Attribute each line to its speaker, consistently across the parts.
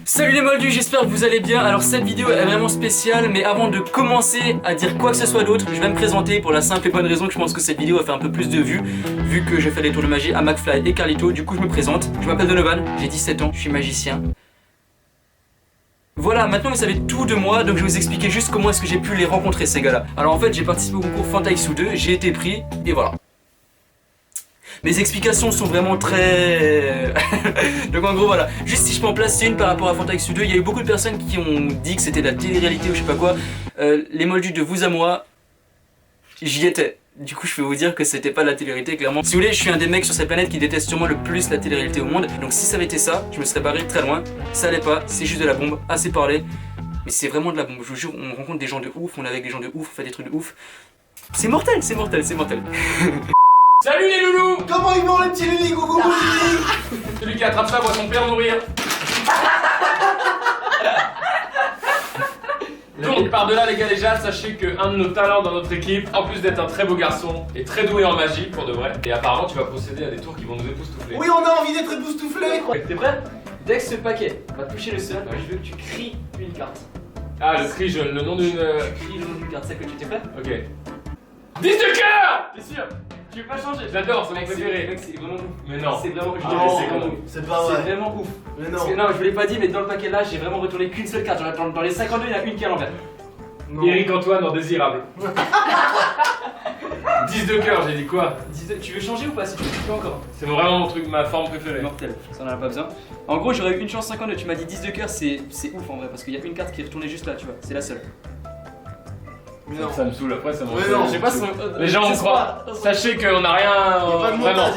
Speaker 1: Salut les moldus, j'espère que vous allez bien. Alors cette vidéo est vraiment spéciale, mais avant de commencer à dire quoi que ce soit d'autre, je vais me présenter pour la simple et bonne raison que je pense que cette vidéo va faire un peu plus de vues, vu que j'ai fait des tours de magie à McFly et Carlito. Du coup je me présente, je m'appelle Donovan, j'ai 17 ans, je suis magicien. Voilà, maintenant vous savez tout de moi, donc je vais vous expliquer juste comment est-ce que j'ai pu les rencontrer ces gars-là. Alors en fait j'ai participé au concours Fantaixu 2, j'ai été pris, et voilà. Mes explications sont vraiment très... Donc en gros voilà, juste si je peux en placer une par rapport à Fantaixu 2, il y a eu beaucoup de personnes qui ont dit que c'était de la télé-réalité ou je sais pas quoi. Les moldus de vous à moi, j'y étais. Du coup je peux vous dire que c'était pas de la télé-réalité clairement. Si vous voulez, je suis un des mecs sur cette planète qui déteste sûrement le plus la télé-réalité au monde. Donc si ça avait été ça, je me serais barré très loin. Ça allait pas, c'est juste de la bombe, assez parlé. Mais c'est vraiment de la bombe, je vous jure, on rencontre des gens de ouf, on est avec des gens de ouf, on fait des trucs de ouf. C'est mortel, c'est mortel, c'est mortel.
Speaker 2: Salut les loulous!
Speaker 3: Comment ils vont les petits Lili, coucou
Speaker 2: Celui qui attrape ça voit son père mourir. Donc par-delà les galéjades, sachez qu'un de nos talents dans notre équipe, en plus d'être un très beau garçon, est très doué en magie pour de vrai. Et apparemment tu vas procéder à des tours qui vont nous époustoufler.
Speaker 3: Oui, on a envie d'être époustouflés.
Speaker 1: T'es prêt? Dès que ce paquet va toucher le sol, je veux que tu cries une carte.
Speaker 2: Ah le cri jaune, le nom d'une...
Speaker 1: Tu cries le nom d'une carte, c'est que tu t'es prêt?
Speaker 2: Ok. 10 de cœur!
Speaker 1: T'es sûr? Tu veux pas changer?
Speaker 2: J'adore, c'est mon
Speaker 1: Mec,
Speaker 2: préféré.
Speaker 1: mec, c'est vraiment ouf.
Speaker 2: Mais non.
Speaker 1: C'est vraiment ouf.
Speaker 3: Ah,
Speaker 1: C'est vraiment ouf.
Speaker 3: c'est pas
Speaker 1: C'est
Speaker 3: vrai.
Speaker 1: vraiment ouf.
Speaker 3: Mais
Speaker 1: Parce
Speaker 3: non.
Speaker 1: que, non, je vous l'ai pas dit, mais dans le paquet là, j'ai vraiment retourné qu'une seule carte. Dans les 52, il y en a une qui est à l'envers.
Speaker 3: Non.
Speaker 2: Eric Antoine en désirable. 10 de cœur, j'ai dit quoi?
Speaker 1: Tu veux changer ou pas? Si tu peux encore.
Speaker 2: C'est vraiment mon truc, ma forme préférée.
Speaker 1: Mortel, ça en a pas besoin. En gros, j'aurais eu une chance 52. Tu m'as dit 10 de cœur, c'est ouf en vrai. Parce qu'il y a une carte qui est retournée juste là, tu vois. C'est la seule.
Speaker 3: Mais non.
Speaker 2: Ça me saoule après, ça me
Speaker 3: Mais non,
Speaker 1: Je sais pas si
Speaker 2: Les gens vont croire. Sachez qu'on n'a rien.
Speaker 3: Y a pas de
Speaker 2: Vraiment.
Speaker 3: montage.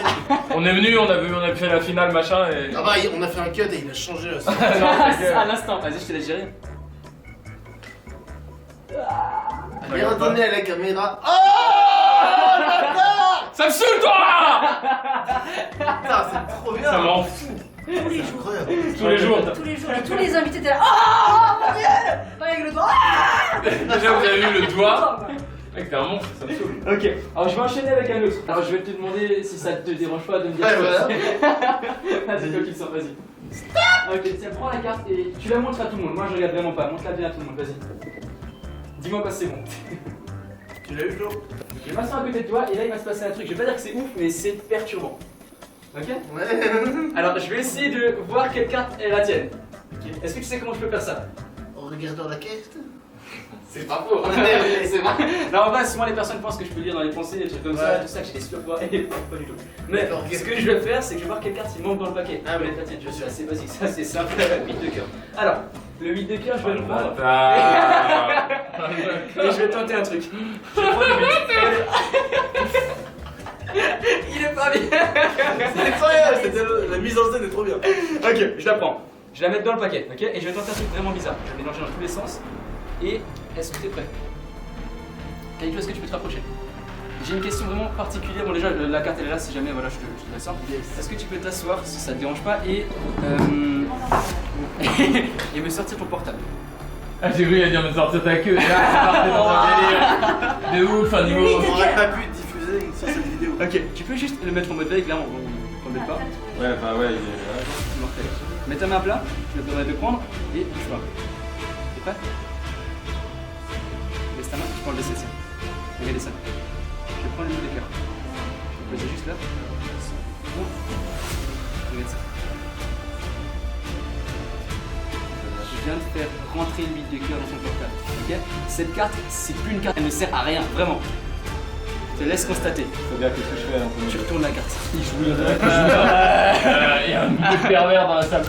Speaker 2: On est venu, on a fait la finale machin et.
Speaker 3: Ah bah, on a fait un cut et il a changé là.
Speaker 1: À l'instant, vas-y, je te laisse gérer.
Speaker 3: Allez, attendez à la caméra. Oh
Speaker 2: Ça me saoule toi!
Speaker 3: putain, c'est trop bien.
Speaker 2: Ça m'en fout.
Speaker 4: Tous les jours.
Speaker 3: Incroyable.
Speaker 2: Tous les jours.
Speaker 4: Tous les jours. Et tous les invités étaient là. Oh mon dieu! Pas avec le doigt.
Speaker 2: Déjà vous avez vu le doigt. Mec, t'es un monstre, ça me saoule.
Speaker 1: Ok, alors je vais enchaîner avec un autre. Alors je vais te demander si ça te dérange pas de me dire
Speaker 3: Ouais,
Speaker 1: quoi.
Speaker 3: voilà.
Speaker 1: C'est toi qui le sens, vas-y. Ok, tiens, prends la carte et tu la montres à tout le monde. Moi je regarde vraiment pas, montre-la bien à tout le monde, vas-y. Dis-moi quand c'est bon.
Speaker 3: Tu l'as eu, Flo?
Speaker 1: Je vais m'asseoir à côté de toi et là il va se passer un truc. Je vais pas dire que c'est ouf, mais c'est perturbant. Ok?
Speaker 3: Ouais.
Speaker 1: Alors je vais essayer de voir quelle carte est la tienne. Est-ce que tu sais comment je peux faire ça?
Speaker 3: En regardant la carte.
Speaker 1: C'est pas faux. C'est vrai. Non, en vrai, souvent les personnes pensent que je peux lire dans les pensées, des trucs comme ça,
Speaker 3: Ouais.
Speaker 1: tout ça, que j'ai des super pouvoirs. Et pas du tout. Mais
Speaker 3: D'accord, ok.
Speaker 1: ce que je vais faire, c'est que je vais voir quelle carte il manque dans le paquet.
Speaker 3: Ah oui.
Speaker 1: La tienne, je suis assez basique, ça c'est simple. 8 de cœur. Alors, le 8 de cœur, je vais le prendre. Et je vais tenter un truc. Je vais prendre le 8. Il est pas bien.
Speaker 3: C'est incroyable, la mise en scène est trop bien.
Speaker 1: Ok, je la prends. Je vais la mettre dans le paquet, ok? Et je vais tenter un truc vraiment bizarre. Je vais mélanger dans tous les sens. Et est-ce que tu es prêt? Kalito, est-ce que tu peux te rapprocher? J'ai une question vraiment particulière. Bon, déjà, la carte elle est là si jamais voilà, je te la sors. Est-ce que tu peux t'asseoir si ça te dérange pas et et me sortir ton portable?
Speaker 2: Ah, j'ai cru, il a dit me sortir ta queue. Là, c'est parti dans un délire. De ouf, un niveau.
Speaker 3: On aurait pas pu diffuser sur cette vidéo.
Speaker 1: Ok, tu peux juste le mettre en mode veille, clairement, on t'embête pas.
Speaker 2: Ouais, bah ouais, il est.
Speaker 1: C'est mortel. Mets ta main à plat, je vais te permettre de prendre et bouge pas. T'es prêt? Laisse ta main, je prends le laisser, tiens. Regardez ça. Je vais prendre le bout des cœurs. Je vais le poser juste là. Regarde ça. Je viens de faire rentrer le 8 de cœur dans son portable. Ok? Cette carte, c'est plus une carte, elle ne sert à rien, vraiment. Je te laisse constater.
Speaker 2: Faut bien, qu'est-ce que je fais là?
Speaker 1: Tu retournes la carte.
Speaker 2: Il joue le. Il y a un peu pervers dans la salle.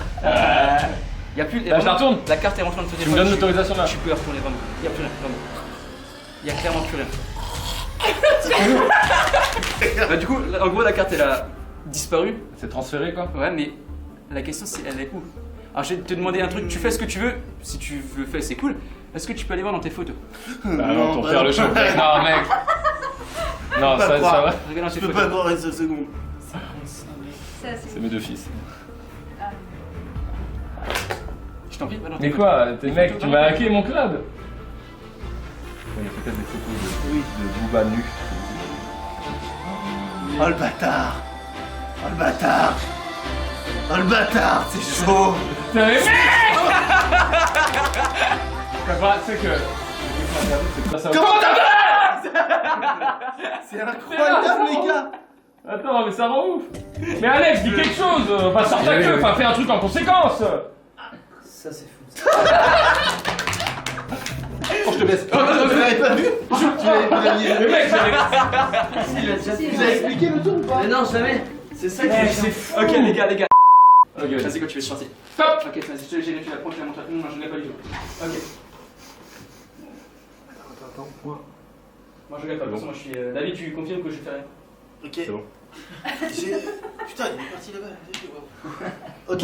Speaker 1: Il y a plus.
Speaker 2: Bah, je la retourne.
Speaker 1: La carte est rentrée dans le
Speaker 2: Tu me donnes l'autorisation là?
Speaker 1: Tu peux la retourner vraiment. Il y a plus rien, vraiment. Il y a clairement plus rien. Bah, du coup, en gros, la carte elle a disparu.
Speaker 2: C'est transféré quoi?
Speaker 1: Ouais, mais la question c'est elle est où? Alors je vais te demander un truc. Tu fais ce que tu veux. Si tu le fais, c'est cool. Est-ce que tu peux aller voir dans tes photos?
Speaker 2: Bah non, ton père le choc. Non, mec. Non,
Speaker 3: Pas
Speaker 2: ça
Speaker 3: croire.
Speaker 2: va.
Speaker 1: Regarde dans
Speaker 3: Je
Speaker 1: tes
Speaker 3: peux
Speaker 1: photos.
Speaker 3: pas croire une seule seconde.
Speaker 4: C'est assez.
Speaker 2: C'est mes deux fils.
Speaker 1: Je t'en prie, va dans tes
Speaker 2: Mais
Speaker 1: photos.
Speaker 2: quoi? T'es mec, tu m'as hacké mon club? Il y a peut-être des photos de Booba nu.
Speaker 3: Oh le bâtard. Oh le bâtard. Oh le bâtard, c'est chaud.
Speaker 2: Putain, mais mec! C'est que. Ça
Speaker 3: Comment
Speaker 2: t'as
Speaker 3: C'est incroyable, les gars.
Speaker 2: Attends, mais ça rend ouf. Mais Alex, dis quelque chose. Bah, sors ta queue, enfin, fais un truc en conséquence.
Speaker 3: Ça, c'est fou.
Speaker 2: Oh, je te baisse.
Speaker 3: Vous l'avez pas vu? Tu l'avais pas vu.
Speaker 2: Le mec, j'avais.
Speaker 3: Vous avez expliqué le tour ou pas?
Speaker 4: Mais non, jamais.
Speaker 3: C'est ça qui
Speaker 2: Eh,
Speaker 3: est
Speaker 2: c'est fou.
Speaker 1: Ok, les gars.
Speaker 2: Ok, vas-y.
Speaker 1: Vas-y, quoi, tu veux sortir?
Speaker 2: Stop.
Speaker 1: Ok, vas-y, tu la prends, tu la montres. Non, je n'ai pas du tout. Ok.
Speaker 3: Attends, moi.
Speaker 1: Moi, je regarde pas, de toute façon, moi, je suis. David, tu confirmes que je fais rien?
Speaker 3: Ok.
Speaker 2: C'est bon.
Speaker 3: Putain, il est parti là-bas. Ok.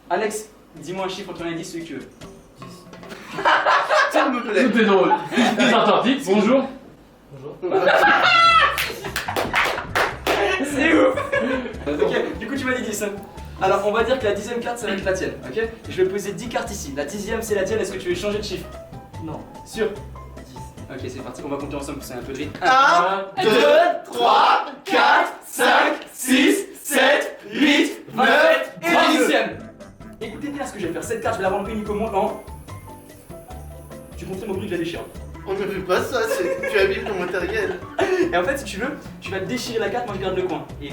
Speaker 1: Alex, dis-moi un chiffre entre 1 et 10, celui que tu veux.
Speaker 3: S'il me plaît.
Speaker 2: Tout est drôle. Attends, dites bonjour.
Speaker 1: C'est ouf. Ok, du coup, tu m'as dit 10. Hein. Alors, on va dire que la 10e carte, ça va être la tienne, ok? Je vais poser 10 cartes ici. La 10e, c'est la tienne. Est-ce que tu veux changer de chiffre?
Speaker 3: Non.
Speaker 1: Sûr? 10. Ok, c'est parti. On va compter ensemble pour c'est un peu de rythme.
Speaker 3: 1, 2, 3, 4, 5, 6, 7, 8, 9
Speaker 1: Et la 10e. Écoutez bien ce que je vais faire. Cette carte, je vais la rendre uniquement en. Tu confirmes au bruit que je la déchire.
Speaker 3: On ne fait pas ça, tu abîmes ton matériel.
Speaker 1: Et en fait, si tu veux, tu vas déchirer la carte, moi je garde le coin. Et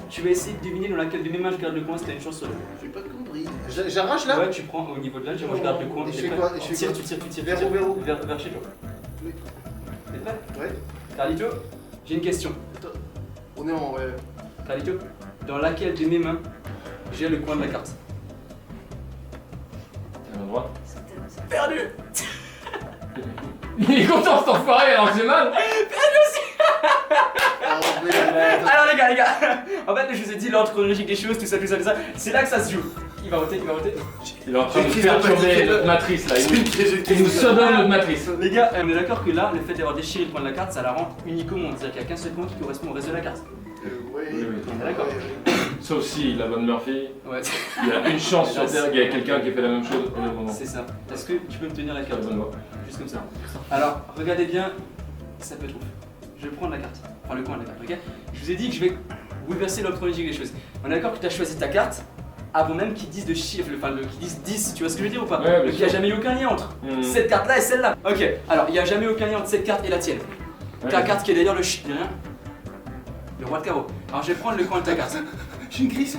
Speaker 1: tu vas essayer de deviner dans laquelle de mes mains je garde le coin, c'était une chance sur deux.
Speaker 3: J'ai pas compris. J'arrache là?
Speaker 1: Ouais, tu prends au niveau de là, moi je garde le coin.
Speaker 3: Et je
Speaker 1: T'es
Speaker 3: fais
Speaker 1: prêt?
Speaker 3: quoi?
Speaker 1: Tu tires.
Speaker 3: Vers où, vers où?
Speaker 1: Vers chez toi.
Speaker 3: Oui.
Speaker 1: T'es prêt?
Speaker 3: Ouais.
Speaker 1: Carlito, j'ai une question.
Speaker 3: On est en. Ouais.
Speaker 1: Carlito, dans laquelle de mes mains j'ai le coin de la carte?
Speaker 2: À droite.
Speaker 1: Perdu.
Speaker 2: Il est content cet enfoiré alors que j'ai mal.
Speaker 1: Alors les gars, en fait je vous ai dit l'ordre chronologique des choses, tout ça, c'est là que ça se joue. Il va voter.
Speaker 2: Il est en train de perturber notre matrice là. Il nous sodomne notre matrice.
Speaker 1: Les gars, on est d'accord que là, le fait d'avoir déchiré le coin de la carte, ça la rend unique au monde. C'est-à-dire qu'il n'y a qu'un seul coin qui correspond au reste de la carte.
Speaker 3: Oui.
Speaker 1: D'accord.
Speaker 2: Sauf si la bonne Murphy,
Speaker 1: Ouais,
Speaker 2: il y a une chance sur Terre qu'il y a quelqu'un qui a fait la même chose au même moment.
Speaker 1: c'est ça. Est-ce que tu peux me tenir la
Speaker 2: La
Speaker 1: carte?
Speaker 2: bonne voie.
Speaker 1: Juste comme ça. Alors, regardez bien, ça peut être ouf. Je vais prendre la carte, enfin le coin de la carte, ok? Je vous ai dit que je vais bouleverser l'ordre chronologique des choses. On est d'accord que tu as choisi ta carte avant même qu'ils disent de chiffre, qu'ils disent 10, tu vois ce que je veux dire ou pas?
Speaker 2: Ouais,
Speaker 1: Donc il n'y a jamais eu aucun lien entre cette carte-là et celle-là. Ok, alors il n'y a jamais eu aucun lien entre cette carte et la tienne. Ta carte qui est d'ailleurs le roi de carreau. Alors je vais prendre le coin de ta carte.
Speaker 3: J'ai une crise.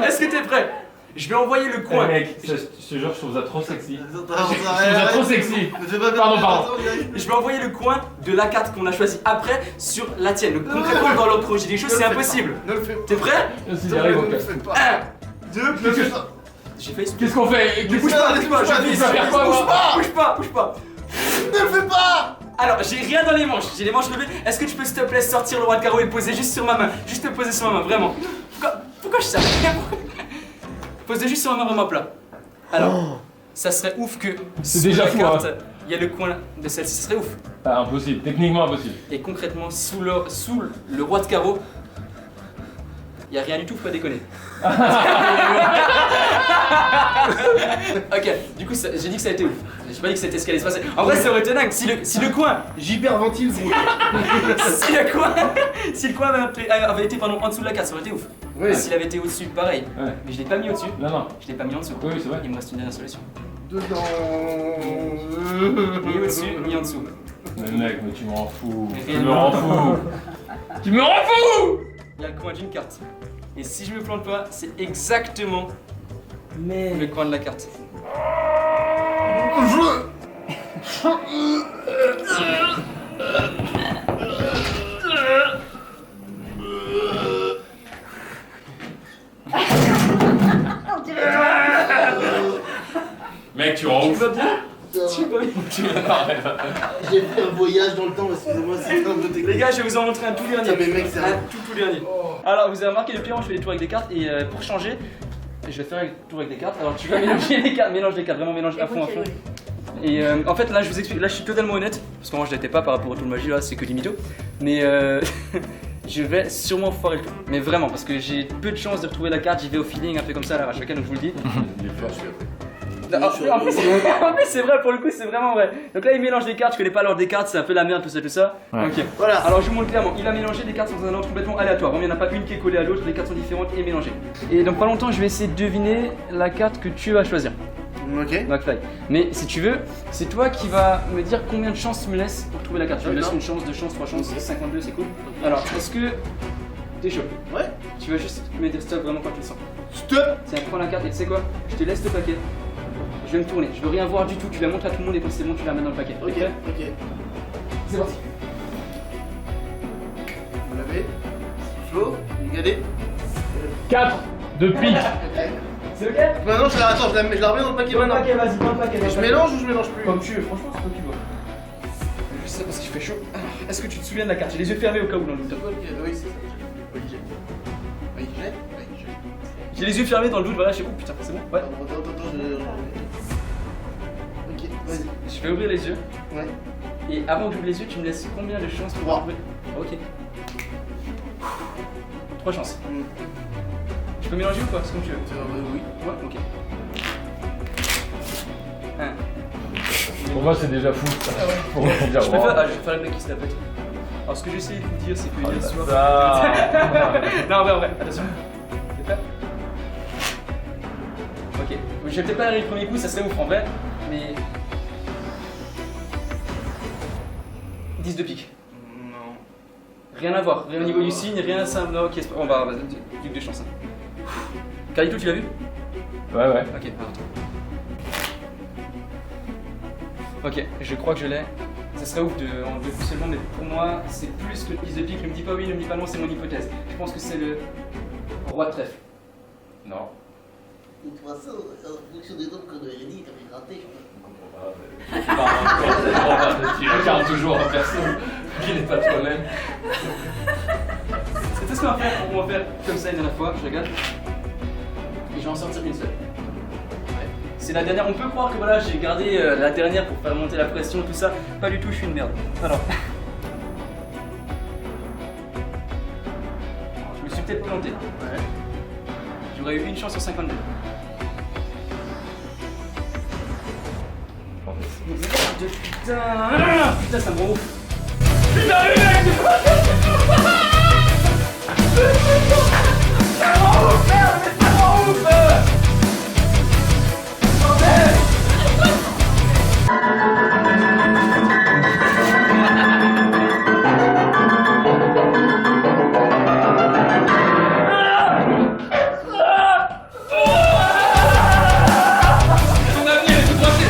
Speaker 1: Est-ce que t'es prêt? Je vais envoyer le coin.
Speaker 2: Mec, je te jure, je trouve ça trop sexy. Je trouve ça
Speaker 3: Arrête.
Speaker 2: trop sexy.
Speaker 3: Ne fais pas
Speaker 2: Pardon.
Speaker 1: Je vais envoyer le coin de la carte qu'on a choisie après sur la tienne. Donc concrètement dans l'ordre chronologique des choses, c'est impossible.
Speaker 3: Ne le fais pas.
Speaker 1: T'es prêt?
Speaker 2: Si j'arrive au
Speaker 3: Ne le
Speaker 2: cas.
Speaker 3: fais pas.
Speaker 1: 1, 2,
Speaker 3: Ne le fais pas.
Speaker 1: j'ai failli
Speaker 2: Qu'est-ce qu'on fait?
Speaker 1: Bouge pas, je vais
Speaker 2: faire quoi, moi?
Speaker 1: bouge pas.
Speaker 3: Ne le fais pas.
Speaker 1: Alors, j'ai rien dans les manches, j'ai les manches levées. Est-ce que tu peux s'il te plaît sortir le roi de carreau et le poser juste sur ma main? Juste le poser sur ma main, vraiment. Pourquoi je sais rien? Pose-le juste sur ma main vraiment plat. Alors, ça serait ouf que
Speaker 2: C'est
Speaker 1: sous
Speaker 2: déjà
Speaker 1: la
Speaker 2: fou,
Speaker 1: carte,
Speaker 2: hein.
Speaker 1: il y a le coin de celle-ci, ça serait ouf.
Speaker 2: Ah, impossible, techniquement impossible.
Speaker 1: Et concrètement, sous le roi de carreau, il n'y a rien du tout, faut pas déconner. Ok, du coup, j'ai dit que ça a été ouf. J'ai pas dit que c'était ce qui allait se passer. En vrai, ça aurait été dingue. Si le coin,
Speaker 3: J'hyperventile, gros.
Speaker 1: si le coin avait été en dessous de la carte, ça aurait été ouf.
Speaker 3: Oui.
Speaker 1: S'il avait été au-dessus, pareil.
Speaker 2: Ouais.
Speaker 1: Mais je l'ai pas mis au-dessus,
Speaker 2: Non.
Speaker 1: je l'ai pas mis en dessous.
Speaker 2: Oui, c'est vrai.
Speaker 1: Il me reste une dernière solution.
Speaker 3: Dedans.
Speaker 1: Mis au-dessus, mis en dessous.
Speaker 2: Mais mec, mais tu me rends fou. Tu
Speaker 1: Rien.
Speaker 2: me rends fou. Tu me rends fou.
Speaker 1: Il y a le coin d'une carte. Et si je me plante pas, c'est exactement le coin de la carte.
Speaker 4: On dirait toi.
Speaker 2: Mec, tu rends ouf.
Speaker 1: Tu vas bien?
Speaker 2: Tu vas pas.
Speaker 3: J'ai fait un voyage dans le temps, excusez-moi, c'est un peu technique.
Speaker 1: Les gars, je vais vous en montrer un tout dernier.
Speaker 3: Putain, mais mec, c'est un-
Speaker 1: tout dernier. Alors, vous avez remarqué, depuis avant, je fais des tours avec des cartes et pour changer, je vais faire un tour avec des cartes. Alors, tu vas mélanger les cartes, mélange les cartes, vraiment mélange à fond. Et en fait, là, je vous explique, là, je suis totalement honnête, parce que moi, je l'étais pas par rapport au tour de magie, là, c'est que du mytho. Mais je vais sûrement foirer le tour. Mais vraiment, parce que j'ai peu de chance de retrouver la carte, j'y vais au feeling, un peu comme ça à l'arrache, donc je vous le dis.
Speaker 3: Je suis après.
Speaker 1: En plus, c'est vrai, pour le coup, c'est vraiment vrai. Donc là, il mélange les cartes, je connais pas l'ordre des cartes, c'est un peu la merde, tout ça.
Speaker 5: Ouais.
Speaker 1: Ok.
Speaker 3: Voilà.
Speaker 1: Alors, je vous montre clairement, il a mélangé des cartes dans un ordre complètement aléatoire. Vraiment, il n'y en a pas une qui est collée à l'autre, les cartes sont différentes et mélangées. Et donc, pas longtemps, je vais essayer de deviner la carte que tu vas choisir.
Speaker 3: Ok.
Speaker 1: McFly. Mais si tu veux, c'est toi qui vas me dire combien de chances tu me laisses pour trouver la carte. Tu me laisses
Speaker 3: D'accord.
Speaker 1: une chance, 2 chances, 3 chances, 52, c'est cool. Alors, est-ce que t'es chaud?
Speaker 3: Ouais.
Speaker 1: Tu vas juste me dire stop vraiment quand tu le sens.
Speaker 3: Stop.
Speaker 1: Tiens, prends la carte et tu sais quoi? Je te laisse le paquet. Je vais me tourner, je veux rien voir du tout, tu vas montrer à tout le monde et quand c'est bon, tu la mets dans le paquet.
Speaker 3: Ok,
Speaker 1: Prêt?
Speaker 3: ok.
Speaker 1: C'est parti.
Speaker 3: Vous l'avez? Flo, regardez.
Speaker 2: 4 de pique.
Speaker 1: C'est ok?
Speaker 3: Maintenant, je la remets dans le paquet maintenant.
Speaker 1: vas-y, dans le paquet.
Speaker 3: Je mélange ou je mélange plus?
Speaker 1: Comme tu veux, franchement, c'est toi qui vois. Je sais parce qu'il fait chaud. Alors, est-ce que tu te souviens de la carte? J'ai les yeux fermés au cas où dans le doute.
Speaker 3: Ok, oui, c'est ça. Oui, j'ai.
Speaker 1: J'ai les yeux fermés dans le doute, voilà, je sais pas. Putain, c'est bon? Ouais.
Speaker 3: Attends, ok, vas-y.
Speaker 1: Je vais ouvrir les yeux.
Speaker 3: Ouais.
Speaker 1: Et avant que j'ouvre les yeux, tu me laisses combien de chances pour
Speaker 3: 3.
Speaker 1: trouver? Ok. 3 chances.
Speaker 3: Mm.
Speaker 1: Je peux mélanger ou pas? C'est comme tu veux.
Speaker 3: Oui.
Speaker 1: Ouais, ok. 1.
Speaker 2: Pour moi, c'est déjà fou. Ça. Pour moi, c'est déjà
Speaker 1: Je préfère. Ah, je vais faire la blague qui se la pète. Alors, ce que j'essaie de vous dire, c'est que hier soir. Non, en vrai, attention. T'es prêt? Ok. Je vais peut-être pas arriver le premier coup, ça serait ouf en vrai. Mais. 10 de pique.
Speaker 3: Non.
Speaker 1: Rien à voir, rien au niveau du signe, rien à ça. Non, ok, c'est pas. On va. Duc de chance. Carlito, tu l'as vu?
Speaker 2: Ouais.
Speaker 1: Ok, attends. Ok, je crois que je l'ai. Ça serait ouf de enlever plus seulement, mais pour moi, c'est plus que le 10 de pique. Ne me dis pas oui, ne me dis pas non, c'est mon hypothèse. Je pense que c'est le roi de trèfle.
Speaker 2: Non.
Speaker 6: De toute façon, en fonction des nombres qu'on aurait dit, t'avais raté,
Speaker 2: Tu regardes toujours en personne qui n'est pas toi-même.
Speaker 1: C'est tout ce qu'on va faire. On va faire comme ça une dernière fois. Je regarde. Et je vais en sortir une seule. C'est la dernière. On peut croire que voilà, j'ai gardé la dernière pour faire monter la pression, tout ça. Pas du tout, je suis une merde. Alors. Je me suis peut-être planté.
Speaker 3: Ouais.
Speaker 1: J'aurais eu une chance sur 52. Putain, ça me rend ouf.
Speaker 2: Ton avenir est tout tracé.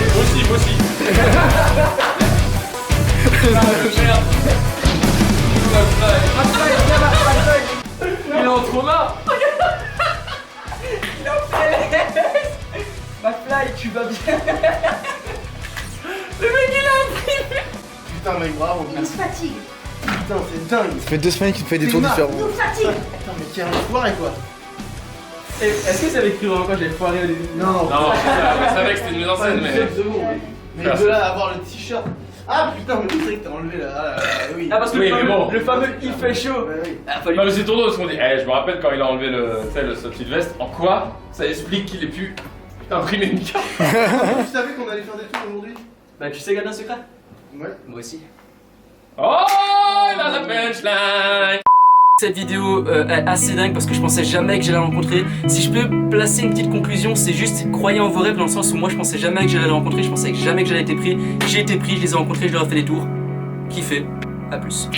Speaker 2: Moi aussi. Merde. Il est en trauma.
Speaker 1: McFly, tu vas bien.
Speaker 3: Putain, mec, bravo.
Speaker 4: Il nous fatigue.
Speaker 3: Putain, c'est dingue.
Speaker 5: Ça fait 2 semaines qu'il te fait des
Speaker 3: C'est
Speaker 5: tours
Speaker 3: marre.
Speaker 5: différents.
Speaker 4: Il nous fatigue.
Speaker 3: Putain, mais quel enfoiré, quoi.
Speaker 1: Est-ce que ça avait cru vraiment quand j'avais foiré au début?
Speaker 3: Non,
Speaker 2: Non, je savais que c'était une mise en scène, mais.
Speaker 3: 7 secondes. Mais de là à avoir le t-shirt. Ah putain, mais c'est vrai que t'as enlevé là. Ah, oui.
Speaker 1: Ah, parce que
Speaker 2: Oui,
Speaker 1: le
Speaker 2: mais
Speaker 1: fameux,
Speaker 2: bon.
Speaker 1: le fameux il fait chaud.
Speaker 3: Ouais, oui.
Speaker 1: Ah, fallu.
Speaker 2: Non, mais c'est ton dos parce qu'on dit. Je me rappelle quand il a enlevé sa petite veste. En quoi ça explique qu'il ait pu imprimer une carte?
Speaker 3: Tu savais qu'on allait faire des trucs aujourd'hui?
Speaker 1: Bah, tu sais garder un secret?
Speaker 3: Ouais.
Speaker 1: Moi aussi.
Speaker 2: Oh, il a la punchline.
Speaker 1: Cette vidéo est assez dingue parce que je pensais jamais que j'allais la rencontrer. Si je peux placer une petite conclusion, c'est juste croyez en vos rêves dans le sens où moi je pensais jamais que j'allais la rencontrer, je pensais que jamais que j'allais être pris. J'ai été pris, je les ai rencontrés, je leur ai fait des tours. Kiffé. À plus.